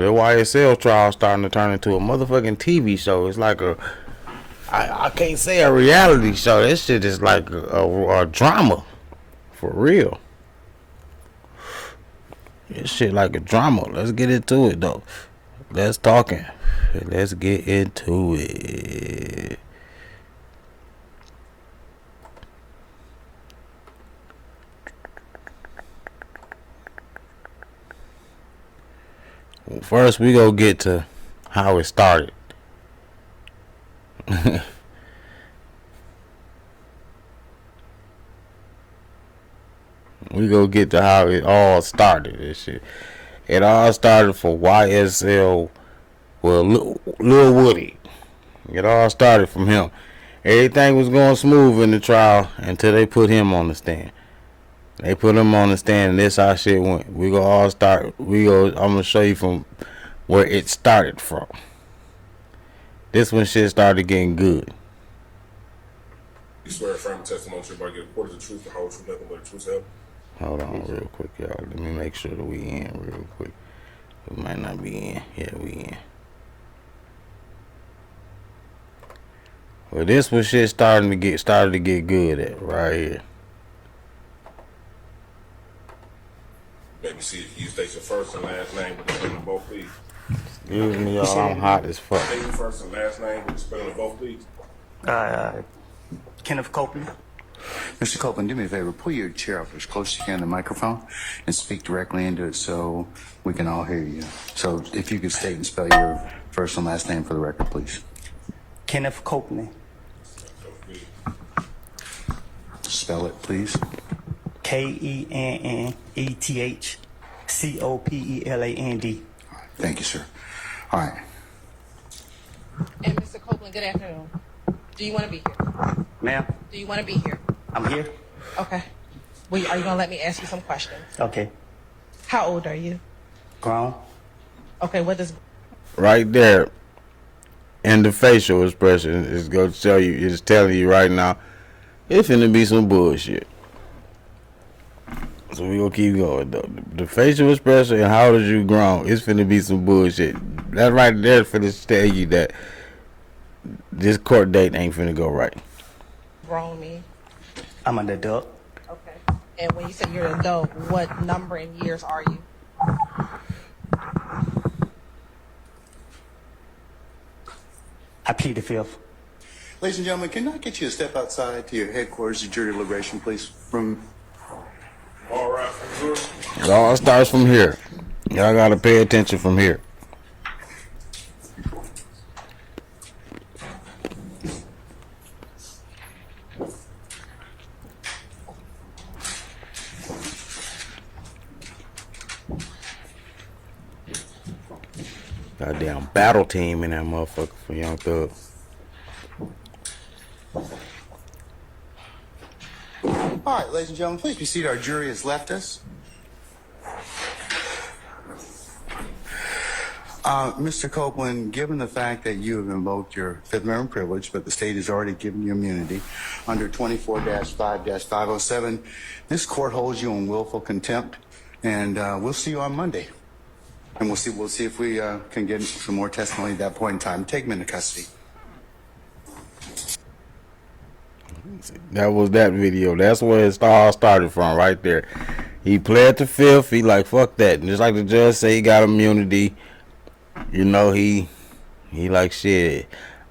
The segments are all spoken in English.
The YSL trial starting to turn into a motherfucking TV show. It's like I can't say a reality show. This shit is like a drama. For real. This shit like a drama. Let's get into it though. Let's talking. Let's get into it. First, we go get to how it started. We go get to how it all started. This shit. It all started for YSL. Well, Lil Woody. It all started from him. Everything was going smooth in the trial until they put him on the stand. They put him on the stand, and this how shit went. We go all start. I'm gonna show you from where it started from. This when shit started getting good. You swear affirm testimony to everybody get reported the truth, the whole truth, nothing but the truth, help. Hold on real quick, y'all. Let me make sure that we in real quick. We might not be in. Yeah, we in. Well, this was shit started to get good at right here. Maybe see if you state your first and last name with the spelling of both, please. Excuse me, y'all. I'm hot as fuck. State your first and last name with the spelling of both, please. Kenneth Copeland. Mr. Copeland, do me a favor. Pull your chair up as close as you can to the microphone and speak directly into it so we can all hear you. So if you could state and spell your first and last name for the record, please. Kenneth Copeland. Spell it, please. KENNETHCOPELAND. Thank you, sir. All right. And Mr. Copeland, good afternoon. Do you want to be here? Ma'am, Do you want to be here? I'm here. Okay. Well, are you going to let me ask you some questions? Okay. How old are you? Grown. Okay, what does... Right there, and the facial expression is going to tell you. It's telling you right now. It's finna be some bullshit. So we gonna keep going though. The facial expression and how old you grown, it's finna be some bullshit. That right there finna tell you that this court date ain't finna go right. Grown me? I'm an adult. Okay. And when you say you're an adult, what number and years are you? I plead the fifth. Ladies and gentlemen, can I get you to step outside to your headquarters of jury deliberation, please? All right, sure. It all starts from here. Y'all gotta pay attention from here. Goddamn battle team in that motherfucker for Young Thug. All right, ladies and gentlemen, please be seated. Our jury has left us. Mr. Copeland, given the fact that you have invoked your Fifth Amendment privilege, but the state has already given you immunity under 24-5-507, this court holds you in willful contempt, and we'll see you on Monday. And we'll see if we can get some more testimony at that point in time. Take him into custody. That was that video. That's where it all started from, right there. He pled the fifth. He like, fuck that. And just like the judge say, he got immunity. You know, he like shit.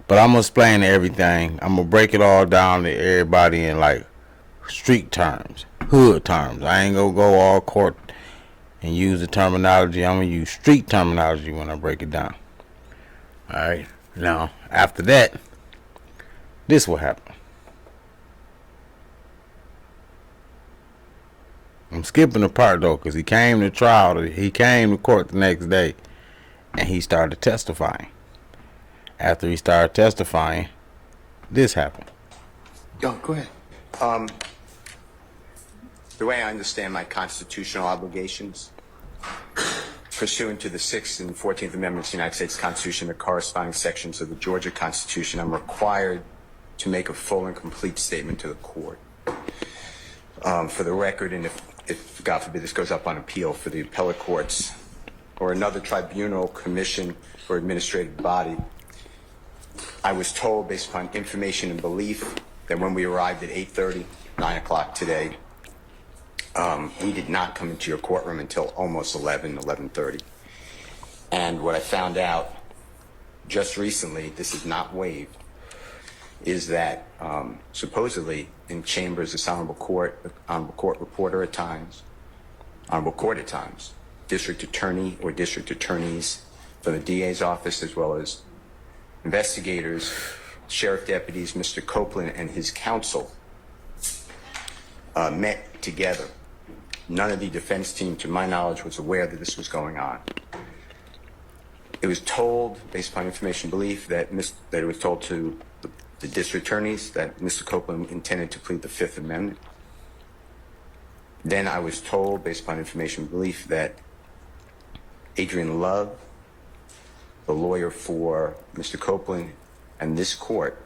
But I'm gonna explain everything. I'm gonna break it all down to everybody in like street terms, hood terms. I ain't gonna go all court and use the terminology. I'm gonna use street terminology when I break it down. All right. Now, after that, this will happen. I'm skipping the part though, because he came to trial. He came to court the next day, and he started testifying. After he started testifying, this happened. Go ahead. The way I understand my constitutional obligations, pursuant to the 6th and 14th Amendments of the United States Constitution, the corresponding sections of the Georgia Constitution, I'm required to make a full and complete statement to the court. For the record, and if God forbid this goes up on appeal for the appellate courts, or another tribunal, commission, or administrative body. I was told, based upon information and belief, that when we arrived at 8:30, 9 o'clock today, we did not come into your courtroom until almost 11:30. And what I found out just recently, this is not waived, is that supposedly in chambers, this honorable court reporter at times, honorable court at times, district attorney or district attorneys for the DA's office, as well as investigators, sheriff deputies, Mr. Copeland and his counsel met together. None of the defense team, to my knowledge, was aware that this was going on. It was told, based upon information belief, that it was told to the district attorneys that Mr. Copeland intended to plead the Fifth Amendment. Then I was told, based upon information belief, that Adrian Love, the lawyer for Mr. Copeland and this court,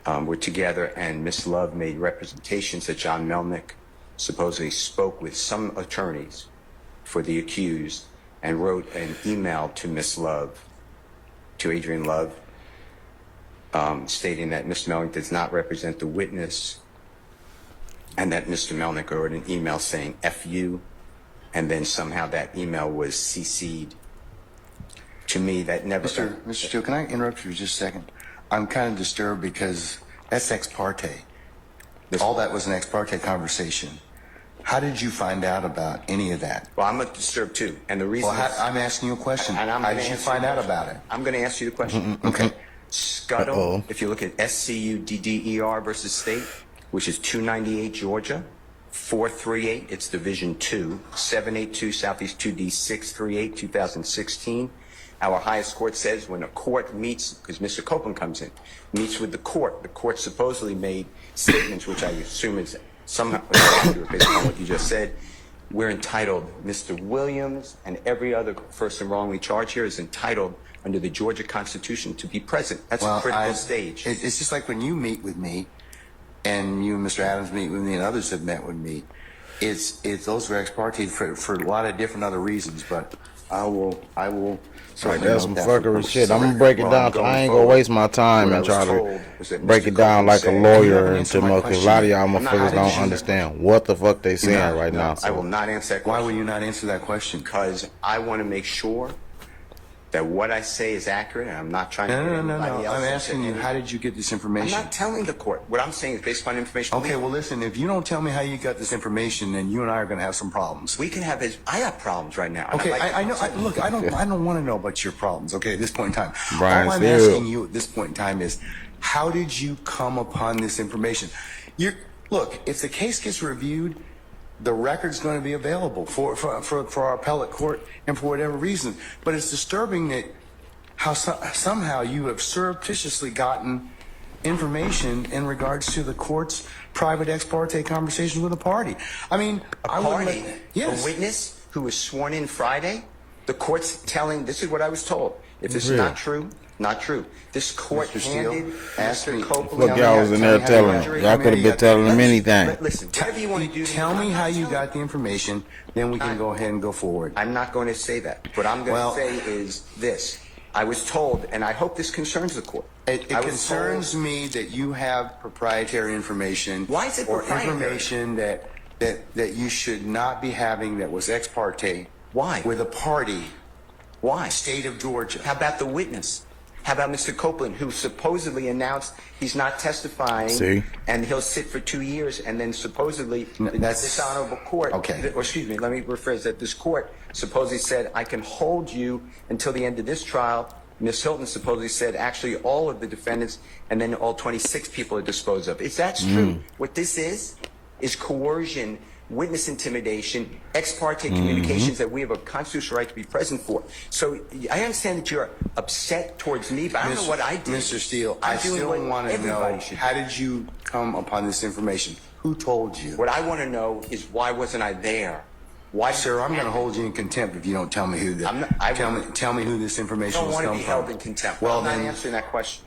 were together, and Ms. Love made representations that John Melnick supposedly spoke with some attorneys for the accused and wrote an email to Ms. Love, to Adrian Love, stating that Mr. Melnick does not represent the witness, and that Mr. Melnick wrote an email saying F you, and then somehow that email was CC'd to me. That never... Mr. Steele, can I interrupt you for just a second? I'm kind of disturbed because that's ex parte. All that was an ex parte conversation. How did you find out about any of that? Well, I'm disturbed too, and the reason... Well, I'm asking you a question. And how did you find out about it? I'm going to ask you the question. Okay. Scuttle, if you look at SCUDDER versus State, which is 298 Georgia, 438, it's Division 2, 782 Southeast 2D 638, 2016. Our highest court says when a court meets, because Mr. Copeland comes in, meets with the court supposedly made statements, which I assume is somehow accurate based on what you just said. We're entitled, Mr. Williams and every other person wrongly charged here is entitled under the Georgia Constitution to be present. That's a critical stage. It's just like when you meet with me, and you and Mr. Adams meet with me, and others have met with me. It's those are ex parte for a lot of different other reasons, but I will. Like, that's some fuckery shit. I'm gonna break it down. I ain't gonna waste my time and try to break it down like a lawyer and because a lot of y'all motherfuckers don't understand what the fuck they saying right now. I will not answer that question. Why will you not answer that question? Because I want to make sure that what I say is accurate, and I'm not trying to... No. I'm asking you, how did you get this information? I'm not telling the court. What I'm saying is based upon information. Okay, well, listen, if you don't tell me how you got this information, then you and I are going to have some problems. We can have his... I have problems right now. Okay, I know. Look, I don't want to know about your problems, okay, at this point in time. Brian, all I'm asking you at this point in time is, how did you come upon this information? Look, if the case gets reviewed, the record's going to be available for our appellate court and for whatever reason. But it's disturbing that how somehow you have surreptitiously gotten information in regards to the court's private ex parte conversations with a party. I mean, yes. A witness who was sworn in Friday, the court's telling, this is what I was told. If this is not true, not true. This court handed Mr. Copeland... Look, y'all was in there telling him. Y'all could have been telling him anything. Listen, whatever you want to do... Tell me how you got the information, then we can go ahead and go forward. I'm not going to say that. What I'm going to say is this. I was told, and I hope this concerns the court. It concerns me that you have proprietary information. Why is it proprietary? Or information that you should not be having that was ex parte. Why? With a party. Why? State of Georgia. How about the witness? How about Mr. Copeland, who supposedly announced he's not testifying and he'll sit for 2 years, and then supposedly this honorable court, or excuse me, let me rephrase that, this court supposedly said, I can hold you until the end of this trial. Ms. Hilton supposedly said, actually, all of the defendants and then all 26 people are disposed of. If that's true, what this is coercion, witness intimidation, ex parte communications that we have a constitutional right to be present for. So I understand that you're upset towards me, but I don't know what I did. Mr. Steele, I still want to know, how did you come upon this information? Who told you? What I want to know is, why wasn't I there? Why, sir, I'm going to hold you in contempt if you don't tell me who tell me who this information was coming from. I don't want to be held in contempt. Well, I'm not answering that question.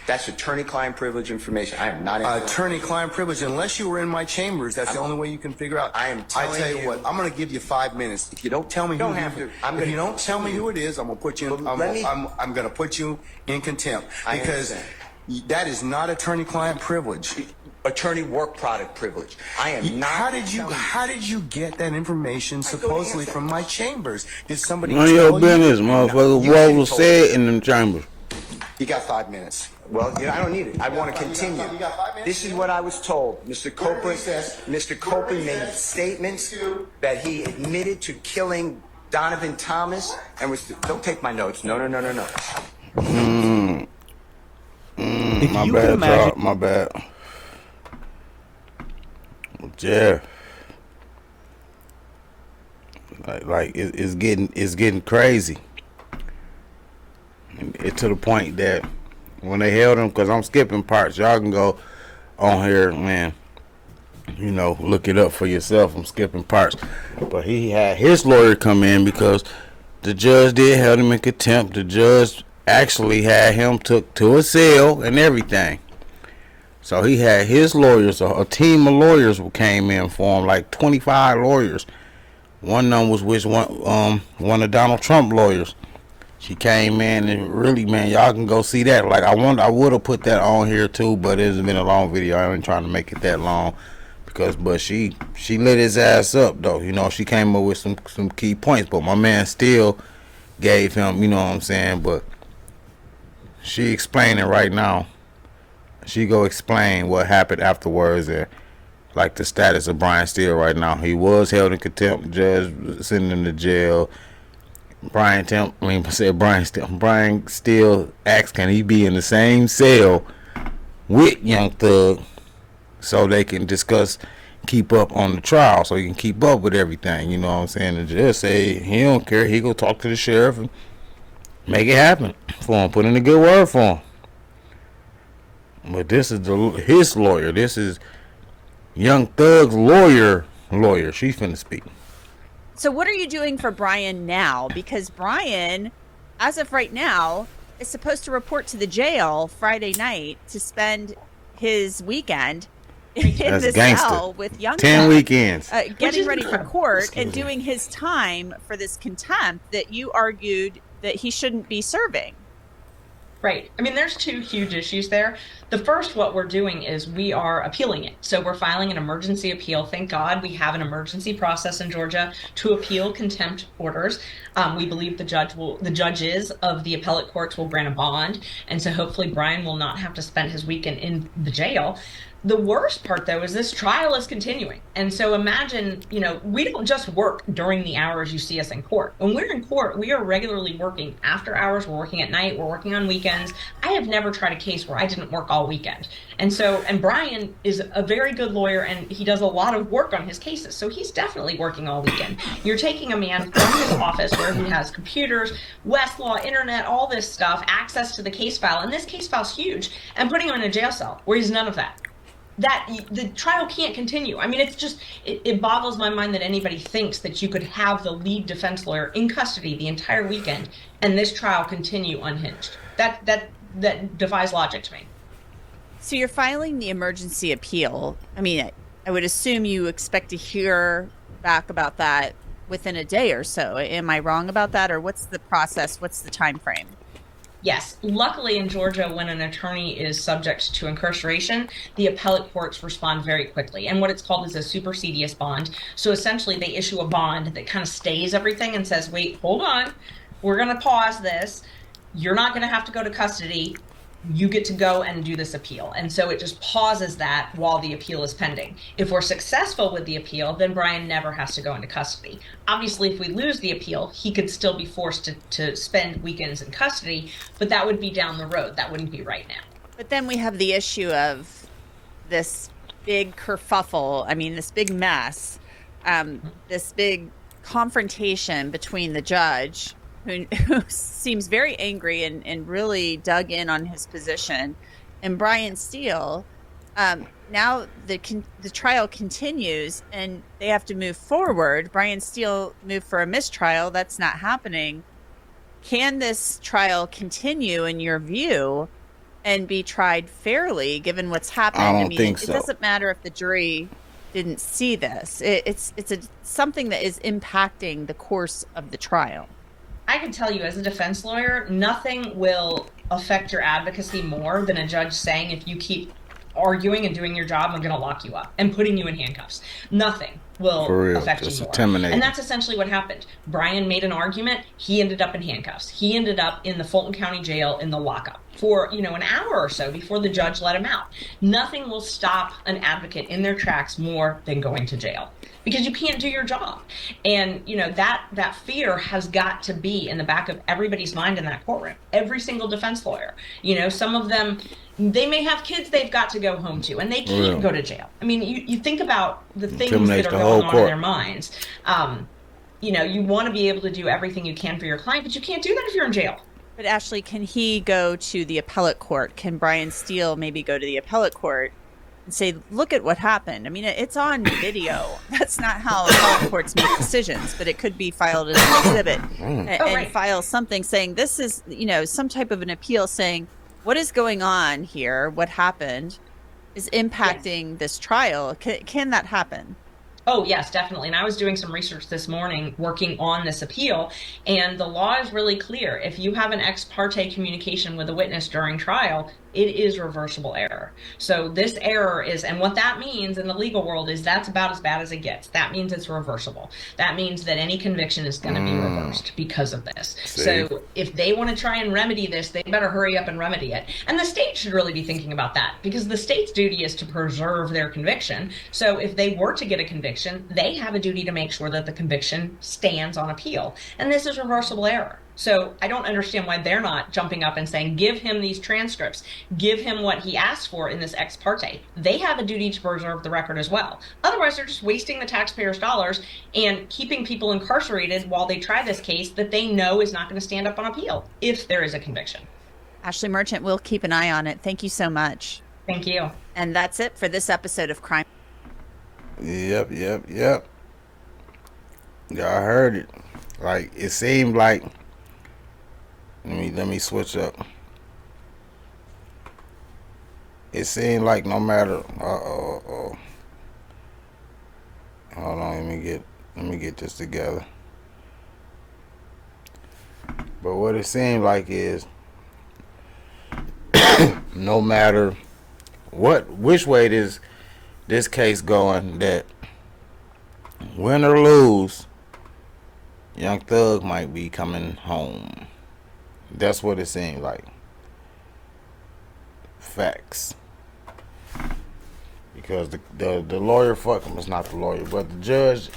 That's attorney-client privilege information. I am not. Attorney-client privilege, unless you were in my chambers, that's the only way you can figure out. I am telling I tell you you- what, I'm going to give you 5 minutes. If you don't tell me, Don't who have you, to. if you don't tell me who it is, I'm going to put you. Well, let me- I'm going to put you in contempt I because understand. that is not attorney-client privilege. Attorney work product privilege. I am not. How did you get that information supposedly from my chambers? Did somebody None of tell your you? business, motherfucker. you What can't was hold said in them chambers? You got 5 minutes. Well, I don't need it. I want to continue. You got 5 minutes? This is what I was told. Mr. Copeland, recess. Mr. Copeland made statements that he admitted to killing Donovan Thomas and was. Don't take my notes. No. My bad, Charles. My bad. Yeah. It's getting crazy. It to the point that when they held him, because I'm skipping parts, y'all can go on here, man. You know, look it up for yourself. I'm skipping parts, but he had his lawyer come in because the judge did held him in contempt. The judge actually had him took to a cell and everything. So he had his lawyers, a team of lawyers came in for him, like 25 lawyers. One of them was one of Donald Trump lawyers. She came in and really, man, y'all can go see that. Like I would have put that on here too, but it's been a long video. I ain't trying to make it that long but she lit his ass up though. You know, she came up with some key points, but my man still gave him, you know what I'm saying. But she explaining right now. She go explain what happened afterwards and like the status of Brian Steele right now. He was held in contempt. The judge sending him to jail. Brian Steele asked, can he be in the same cell with Young Thug so they can discuss, keep up on the trial, so he can keep up with everything. You know what I'm saying? The judge say he don't care. He go talk to the sheriff and make it happen for him. Put in a good word for him. But this is his lawyer. This is Young Thug's lawyer. She's finna speak. So what are you doing for Brian now? Because Brian, as of right now, is supposed to report to the jail Friday night to spend his weekend in That's the gangster. cell with Young 10 Thug, weekends. getting ready for court and doing his time for this contempt that you argued that he shouldn't be serving. Right. I mean, there's two huge issues there. The first, what we're doing is we are appealing it. So we're filing an emergency appeal. Thank God we have an emergency process in Georgia to appeal contempt orders. We believe the judges of the appellate courts will grant a bond. And so hopefully Brian will not have to spend his weekend in the jail. The worst part, though, is this trial is continuing. And so imagine, we don't just work during the hours you see us in court. When we're in court, we are regularly working after hours. We're working at night. We're working on weekends. I have never tried a case where I didn't work all weekend. And Brian is a very good lawyer, and he does a lot of work on his cases. So he's definitely working all weekend. You're taking a man from his office where he has computers, Westlaw, internet, all this stuff, access to the case file. And this case file's huge, and putting him in a jail cell where he's none of that. That the trial can't continue. I mean, it's just, it boggles my mind that anybody thinks that you could have the lead defense lawyer in custody the entire weekend and this trial continue unhinged. That defies logic to me. So you're filing the emergency appeal. I mean, I would assume you expect to hear back about that within a day or so. Am I wrong about that? Or what's the process? What's the time frame? Yes. Luckily in Georgia, when an attorney is subject to incarceration, the appellate courts respond very quickly. And what it's called is a supersedious bond. So essentially they issue a bond that kind of stays everything and says, wait, hold on. We're going to pause this. You're not going to have to go to custody. You get to go and do this appeal. And so it just pauses that while the appeal is pending. If we're successful with the appeal, then Brian never has to go into custody. Obviously, if we lose the appeal, he could still be forced to spend weekends in custody, but that would be down the road. That wouldn't be right now. But then we have the issue of this big kerfuffle. I mean, this big mess, this big confrontation between the judge who seems very angry and really dug in on his position, and Brian Steele. Now the trial continues and they have to move forward. Brian Steele moved for a mistrial. That's not happening. Can this trial continue in your view and be tried fairly given what's happened. I don't think it so. doesn't matter if the jury didn't see this. It's something that is impacting the course of the trial. I can tell you, as a defense lawyer, nothing will affect your advocacy more than a judge saying, if you keep arguing and doing your job, I'm going to lock you up and putting you in handcuffs. Nothing will For real, affect just you more. intimidating. And that's essentially what happened. Brian made an argument. He ended up in handcuffs. He ended up in the Fulton County Jail in the lockup for, an hour or so before the judge let him out. Nothing will stop an advocate in their tracks more than going to jail, because you can't do your job. And, that fear has got to be in the back of everybody's mind in that courtroom. Every single defense lawyer. Some of them, they may have kids they've got to go home to, and they can't go to jail. I mean, you think about the things that are going on in their minds. You want to be able to do everything you can for your client, but you can't do that if you're in jail. But Ashley, can he go to the appellate court? Can Brian Steele maybe go to the appellate court and say, look at what happened? I mean, it's on video. That's not how appellate courts make decisions, but it could be filed as an exhibit and file something saying this is, some type of an appeal saying what is going on here, what happened is impacting this trial. Can that happen? Oh, yes, definitely. And I was doing some research this morning working on this appeal, and the law is really clear. If you have an ex parte communication with a witness during trial, it is reversible error. So this error is, and what that means in the legal world is that's about as bad as it gets. That means it's reversible. That means that any conviction is going to be reversed because of this. So if they want to try and remedy this, they better hurry up and remedy it. And the state should really be thinking about that, because the state's duty is to preserve their conviction. So if they were to get a conviction, they have a duty to make sure that the conviction stands on appeal. And this is reversible error. So I don't understand why they're not jumping up and saying, give him these transcripts, give him what he asked for in this ex parte. They have a duty to preserve the record as well. Otherwise, they're just wasting the taxpayers' dollars and keeping people incarcerated while they try this case that they know is not going to stand up on appeal if there is a conviction. Ashley Merchant, we'll keep an eye on it. Thank you so much. Thank you. And that's it for this episode of Crime. Yep. Y'all heard it. Like, it seemed like, let me switch up. It seemed like no matter, hold on, let me get this together. But what it seemed like is, no matter which way this case going, that win or lose, Young Thug might be coming home. That's what it seemed like. Facts. Because the lawyer fucked him. It's not the lawyer, but the judge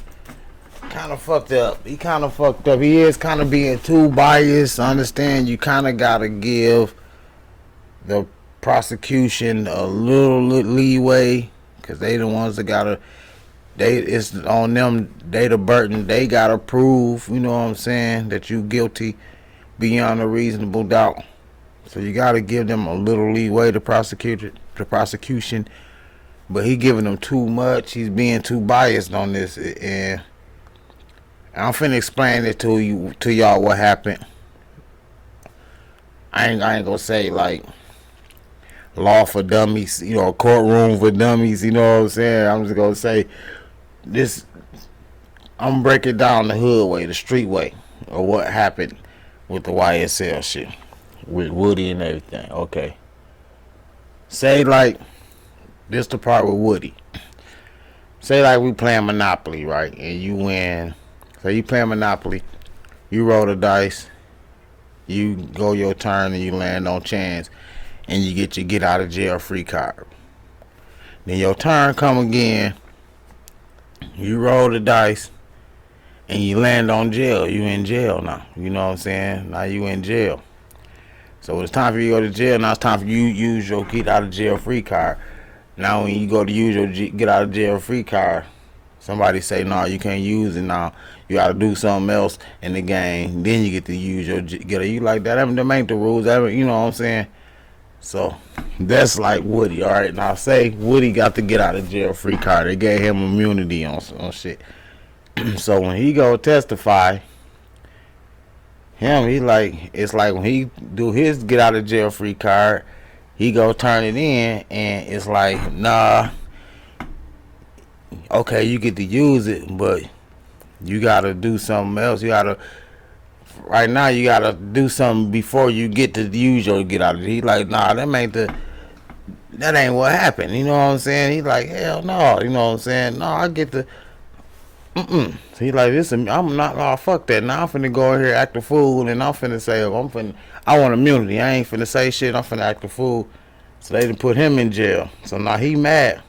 kind of fucked up. He kind of fucked up. He is kind of being too biased. I understand you kind of got to give the prosecution a little leeway, because they the ones that got to, it's on them, they the burden. They got to prove, you know what I'm saying, that you guilty beyond a reasonable doubt. So you got to give them a little leeway to prosecution. But he giving them too much. He's being too biased on this, and I'm finna explain it to y'all what happened. I ain't gonna say like law for dummies, courtroom for dummies. You know what I'm saying? I'm just gonna say this. I'm breaking down the hood way, the street way, of what happened with the YSL shit, with Woody and everything. Okay. Say like this the part with Woody. Say like we playing Monopoly, right? And you win. So you playing Monopoly. You roll the dice. You go your turn and you land on chance. And you get your get out of jail free card. Then your turn come again. You roll the dice. And you land on jail. You in jail now. You know what I'm saying? Now you in jail. So when it's time for you to go to jail, now it's time for you to use your get out of jail free card. Now when you go to use your get out of jail free card, somebody say, no, you can't use it now. You got to do something else in the game. Then you get to use your get out. You like that? Them ain't the rules. You know what I'm saying? So that's like Woody. All right, now say Woody got to get out of jail free card. They gave him immunity on shit. So when he go testify, he like, it's like when he do his get out of jail free card, he go turn it in, and it's like, nah, okay, you get to use it, but you gotta do something else. You gotta right now. You gotta do something before you get to use your get out of it. He like, nah, that ain't what happened. You know what I'm saying? He like, hell no. You know what I'm saying? No, I get the. So he like, listen, I'm not. Oh, fuck that. Now I'm finna go in here act a fool, and I'm finna say, I want immunity. I ain't finna say shit. I'm finna act a fool. So they done put him in jail. So now he mad.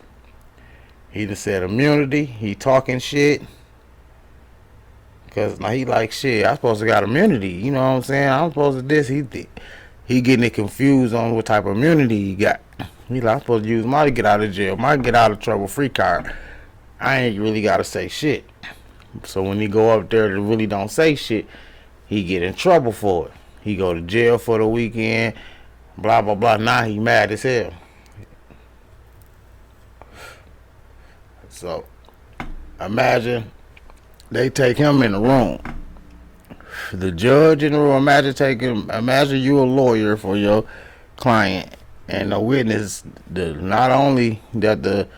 He done said immunity. He talking shit. Cause now he like, shit, I supposed to got immunity. You know what I'm saying? I'm supposed to this. He getting it confused on what type of immunity he got. He like, I'm supposed to use my get out of jail, my get out of trouble free card. I ain't really gotta say shit. So when he go up there to really don't say shit, he get in trouble for it. He go to jail for the weekend, blah blah blah. Now he mad as hell. So imagine they take him in the room. The judge in the room. Imagine you a lawyer for your client, and the witness. Not only that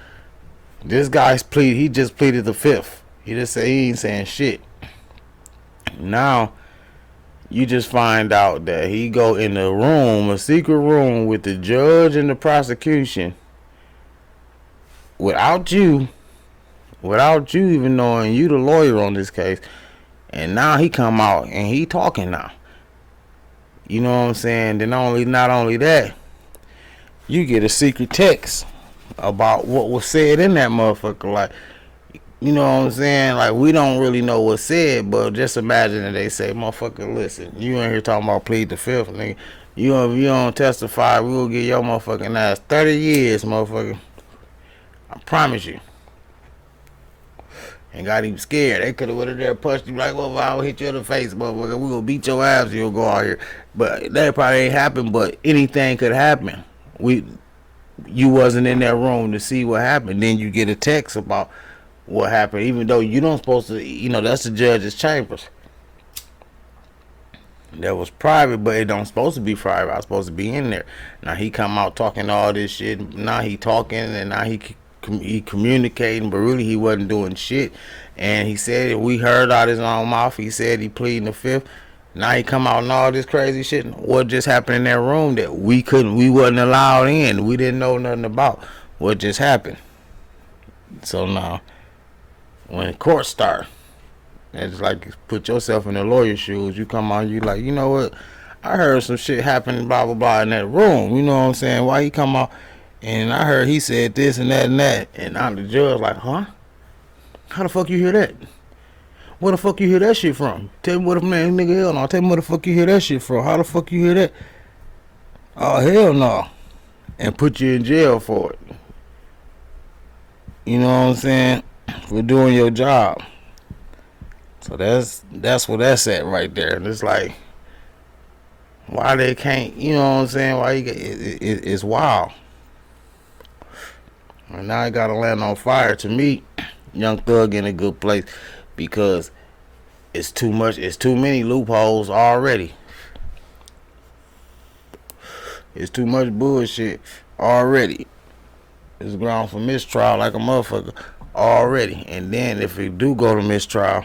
this guy's plea. He just pleaded the fifth. He just said he ain't saying shit. Now you just find out that he go in the room, a secret room, with the judge and the prosecution, without you even knowing you the lawyer on this case. And now he come out and he talking now. You know what I'm saying? Then not only that, you get a secret text about what was said in that motherfucker. Like, you know what I'm saying? Like, we don't really know what's said, but just imagine that they say, motherfucker, listen, you in here talking about plead the fifth, nigga. If you don't testify, we will get your motherfucking ass 30 years, motherfucker. I promise you. And got him scared. They could have went in there and punched him like, well, I'll hit you in the face, motherfucker. We gonna beat your ass. You'll go out here. But that probably ain't happened. But anything could happen. You wasn't in that room to see what happened. Then you get a text about what happened, even though you don't supposed to. You know, that's the judge's chambers. That was private, but it don't supposed to be private. I was supposed to be in there. Now he come out talking all this shit. Now he talking, and now he communicating, but really he wasn't doing shit. And he said, we heard out his own mouth, he said he pleading the fifth. Now he come out and all this crazy shit. What just happened in that room that we wasn't allowed in, we didn't know nothing about? What just happened? So now when court start, it's like, put yourself in the lawyer's shoes. You come out, you like, you know what, I heard some shit happen, blah blah blah, in that room. You know what I'm saying? Why he come out and I heard he said this and that and that, and I'm the judge like, huh? How the fuck you hear that? Where the fuck you hear that shit from? Tell me what the man, nigga, hell no. Tell me where the fuck you hear that shit from. How the fuck you hear that? Oh, hell no. And put you in jail for it. You know what I'm saying? For doing your job. So that's where that's at right there. And it's like, why they can't, you know what I'm saying? Why it's wild. And now I gotta land on fire. To me, Young Thug in a good place because it's too much. It's too many loopholes already. It's too much bullshit already. It's ground for mistrial like a motherfucker already. And then if it do go to mistrial,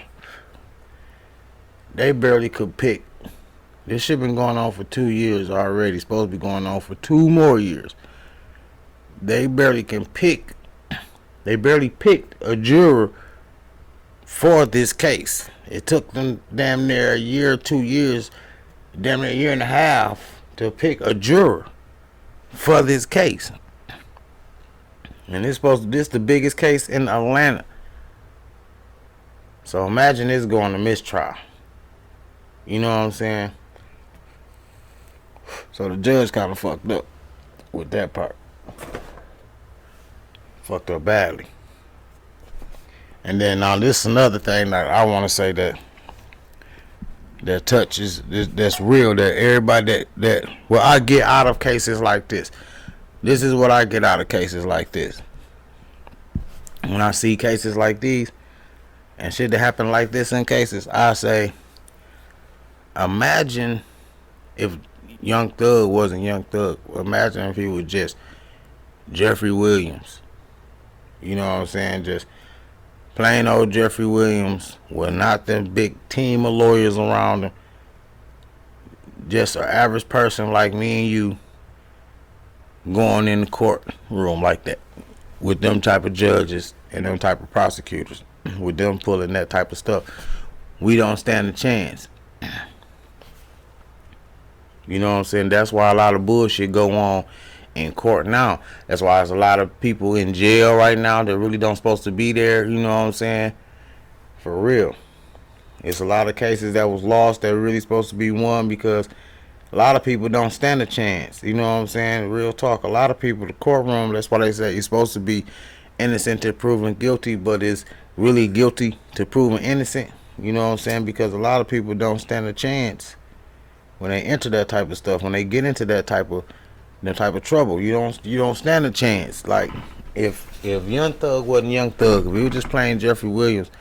they barely could pick. This shit been going on for 2 years already. Supposed to be going on for 2 more years. They barely can pick. They barely picked a juror for this case. It took them damn near a year, 2 years, damn near a year and a half to pick a juror for this case. And this the biggest case in Atlanta. So imagine this going to mistrial. You know what I'm saying? So the judge kind of fucked up with that part. Fucked up badly. And then now this is another thing that I want to say that touches, that's real, that everybody that what I get out of cases like this. This is what I get out of cases like this. When I see cases like these and shit that happen like this in cases, I say, imagine if Young Thug wasn't Young Thug. Imagine if he was just Jeffrey Williams. You know what I'm saying? Just plain old Jeffrey Williams with not the big team of lawyers around him. Just an average person like me and you going in the courtroom like that with them type of judges and them type of prosecutors, with them pulling that type of stuff. We don't stand a chance. You know what I'm saying? That's why a lot of bullshit go on in court now. That's why there's a lot of people in jail right now that really don't supposed to be there. You know what I'm saying? For real. It's a lot of cases that was lost that really supposed to be won because a lot of people don't stand a chance. You know what I'm saying? Real talk. A lot of people, the courtroom, that's why they say you're supposed to be innocent to proven guilty, but it's really guilty to proven innocent. You know what I'm saying? Because a lot of people don't stand a chance when they enter that type of stuff. When they get into that type of trouble, you don't stand a chance. Like if Young Thug wasn't Young Thug, if he was just playing Jeffrey Williams,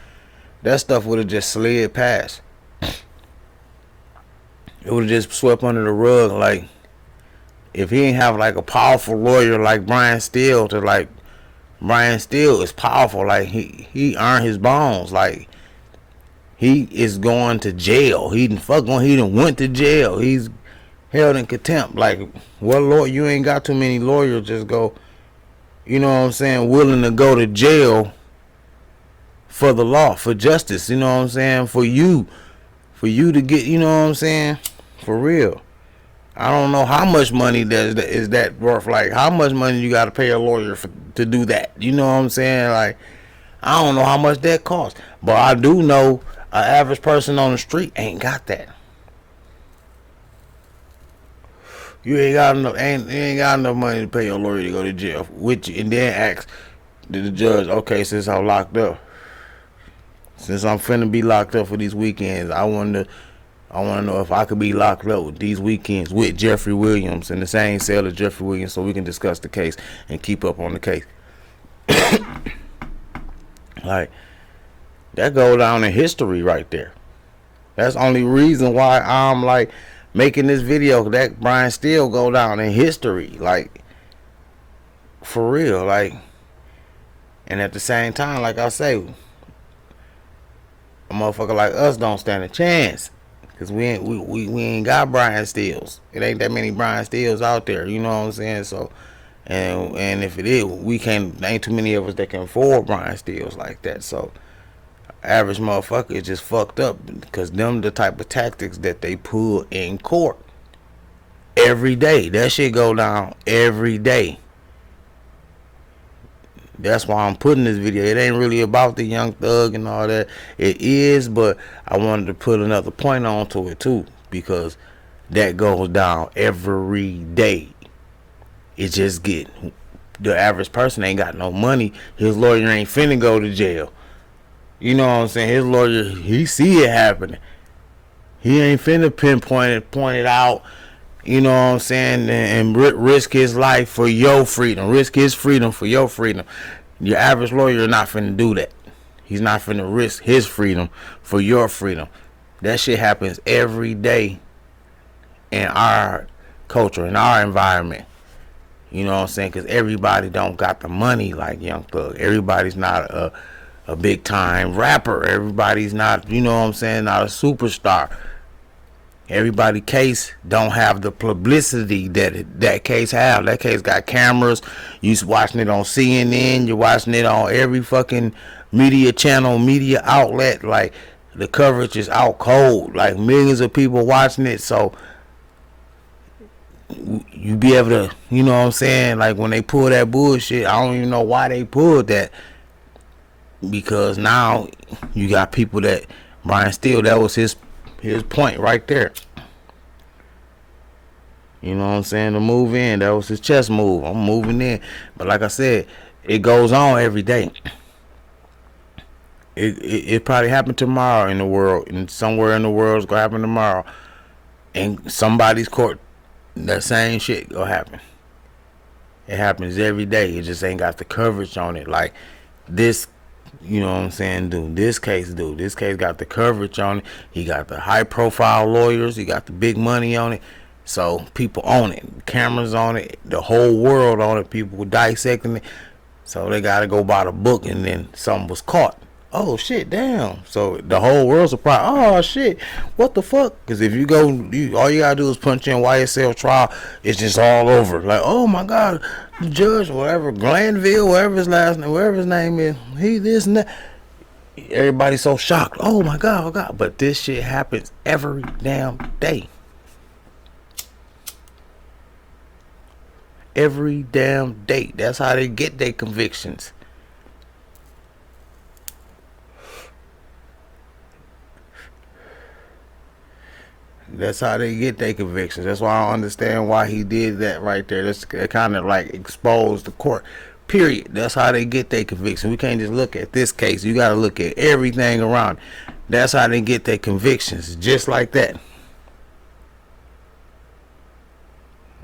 that stuff would have just slid past. It would have just swept under the rug. Like if he didn't have like a powerful lawyer like Brian Steele to like. Brian Steele is powerful. Like he earned his bones. Like he is going to jail. He done went to jail. He's held in contempt. Like what lawyer? You ain't got too many lawyers just go. You know what I'm saying? Willing to go to jail for the law, for justice. You know what I'm saying? For you to get. You know what I'm saying? For real. I don't know how much money is that worth. Like how much money you got to pay a lawyer to do that. You know what I'm saying? Like I don't know how much that costs, but I do know an average person on the street ain't got that. You ain't got enough money to pay your lawyer to go to jail. And then ask the judge, okay, since I'm locked up, since I'm finna be locked up for these weekends, I want to know if I could be locked up with these weekends with Jeffrey Williams in the same cell as Jeffrey Williams so we can discuss the case and keep up on the case. Like, that go down in history right there. That's the only reason why I'm like making this video. That Brian Steele go down in history. Like, for real. Like, and at the same time, like I say, a motherfucker like us don't stand a chance. Cause we ain't got Brian Steeles. It ain't that many Brian Steeles out there. You know what I'm saying? So, and if it is, ain't too many of us that can afford Brian Steeles like that. So, average motherfucker is just fucked up because them the type of tactics that they pull in court every day. That shit go down every day. That's why I'm putting this video. It ain't really about the Young Thug and all that. It is, but I wanted to put another point onto it too, because that goes down every day. It just get the average person ain't got no money. His lawyer ain't finna go to jail. You know what I'm saying? His lawyer, he see it happening. He ain't finna point it out. You know what I'm saying? And risk his life for your freedom. Risk his freedom for your freedom. Your average lawyer not finna do that. He's not finna risk his freedom for your freedom. That shit happens every day in our culture, in our environment. You know what I'm saying? Because everybody don't got the money like Young Thug. Everybody's not a big time rapper. Everybody's not, you know what I'm saying, not a superstar. Everybody case don't have the publicity that case have. That case got cameras. You watching it on CNN. You're watching it on every fucking media channel, media outlet. Like, the coverage is out cold. Like, millions of people watching it. So, you be able to, you know what I'm saying? Like, when they pull that bullshit, I don't even know why they pulled that. Because now, you got people that, Brian Steele, that was his point right there. You know what I'm saying? To move in. That was his chess move. I'm moving in. But like I said, it goes on every day. It probably happened tomorrow in the world. And somewhere in the world it's going to happen tomorrow. And somebody's court, that same shit going to happen. It happens every day. It just ain't got the coverage on it. Like this, you know what I'm saying, dude. This case got the coverage on it. He got the high profile lawyers. He got the big money on it. So people own it, cameras on it, the whole world on it. People were dissecting it, so they got to go by the book. And then something was caught. Oh shit, damn! So the whole world's surprised. Oh shit, what the fuck? Because if you go, all you gotta do is punch in YSL trial. It's just all over. Like, oh my god, the judge, whatever, Glanville, whatever his last name, whatever his name is, he this and that. Everybody's so shocked. Oh my god, oh god! But this shit happens every damn day. Every damn day. That's how they get their convictions. That's how they get their convictions. That's why I don't understand why he did that right there. That's kind of like exposed the court. Period. That's how they get their conviction. We can't just look at this case. You got to look at everything around. That's how they get their convictions. Just like that.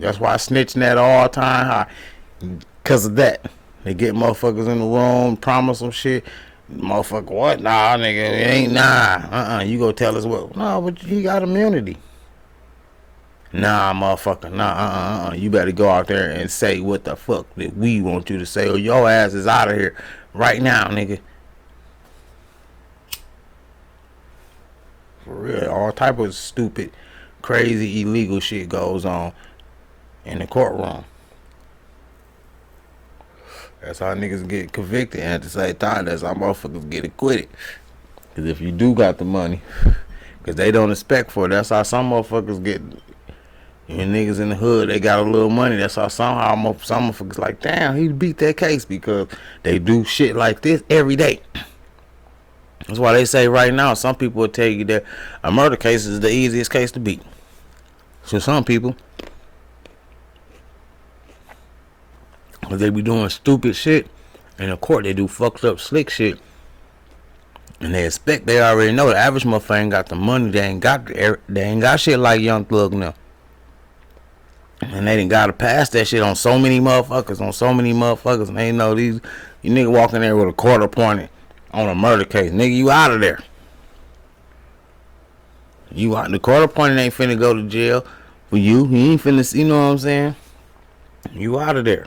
That's why snitching at all time high. Because of that. They get motherfuckers in the room, promise some shit. Motherfucker, what? Nah, nigga, it ain't nah. You go tell us what? Nah, but he got immunity. Nah, motherfucker, nah, You better go out there and say what the fuck that we want you to say, or your ass is out of here right now, nigga. For real, all type of stupid, crazy, illegal shit goes on in the courtroom. That's how niggas get convicted, and at the same time, that's how motherfuckers get acquitted. Because if you do got the money, because they don't expect for it, that's how some motherfuckers get. And niggas in the hood, they got a little money. That's how somehow some motherfuckers like, damn, he beat that case, because they do shit like this every day. That's why they say right now, some people will tell you that a murder case is the easiest case to beat. So some people, they be doing stupid shit in the court. They do fucked up slick shit, and they expect, they already know the average motherfucker ain't got the money. They ain't got shit like Young Thug now, and they didn't gotta pass that shit on so many motherfuckers, and they know these, you nigga walking there with a court appointed on a murder case, nigga, you out of there. You out. The court appointed ain't finna go to jail for you. He ain't finna, you know what I'm saying? You out of there.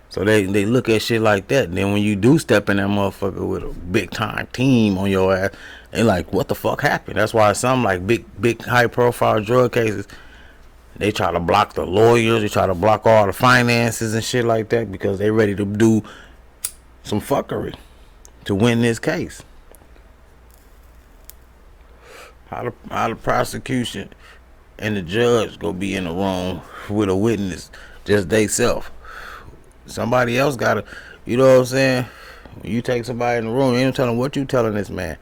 So they look at shit like that. And then when you do step in that motherfucker with a big time team on your ass, they like, what the fuck happened? That's why some like big high profile drug cases, they try to block the lawyers, they try to block all the finances and shit like that, because they ready to do some fuckery to win this case. How the prosecution and the judge go be in the room with a witness just they self? Somebody else gotta, you know what I'm saying? When you take somebody in the room, you ain't telling what you telling this man.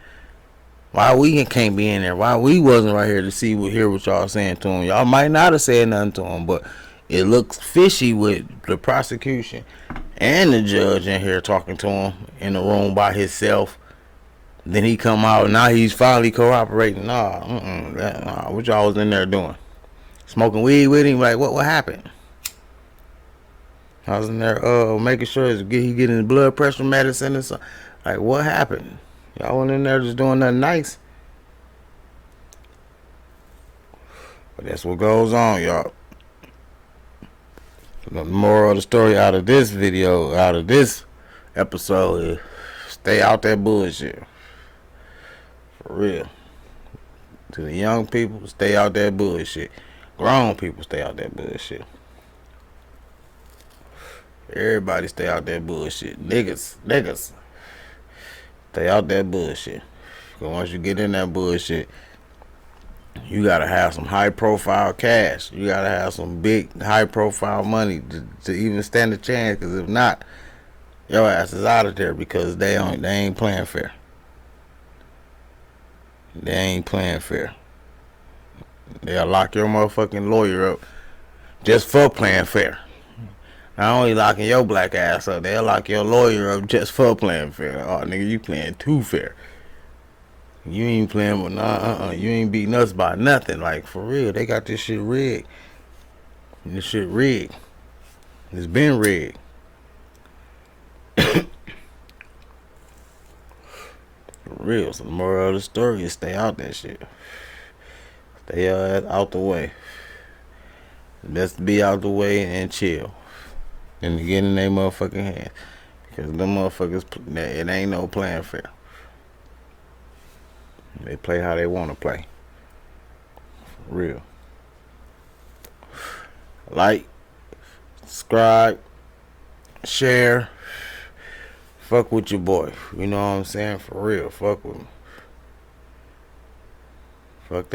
Why we can't be in there? Why we wasn't right here to hear what y'all saying to him? Y'all might not have said nothing to him, but it looks fishy with the prosecution and the judge in here talking to him in the room by himself. Then he come out, now he's finally cooperating. Nah, what y'all was in there doing? Smoking weed with him? Like, what happened? I was in there making sure he getting his blood pressure medicine and something. Like, what happened? Y'all went in there just doing nothing nice. But that's what goes on, y'all. The moral of the story out of this video, out of this episode, is stay out that bullshit. For real. To the young people, stay out that bullshit. Grown people, stay out that bullshit. Everybody stay out that bullshit. Niggas. Stay out that bullshit. Because once you get in that bullshit, you gotta have some high profile cash. You gotta have some big high profile money to even stand a chance. Because if not, your ass is out of there, because they ain't playing fair. They ain't playing fair. They'll lock your motherfucking lawyer up just for playing fair. Not only locking your black ass up, they'll lock your lawyer up just for playing fair. Oh, nigga, you playing too fair. You ain't playing with you ain't beating us by nothing. Like, for real, they got this shit rigged. This shit rigged. It's been rigged. For real. So the moral of the story is stay out that shit. Stay out the way. Best be out the way and chill. And to get in their motherfucking hands. Because them motherfuckers, it ain't no playing fair. They play how they want to play. For real. Like, subscribe, share. Fuck with your boy. You know what I'm saying? For real. Fuck with him.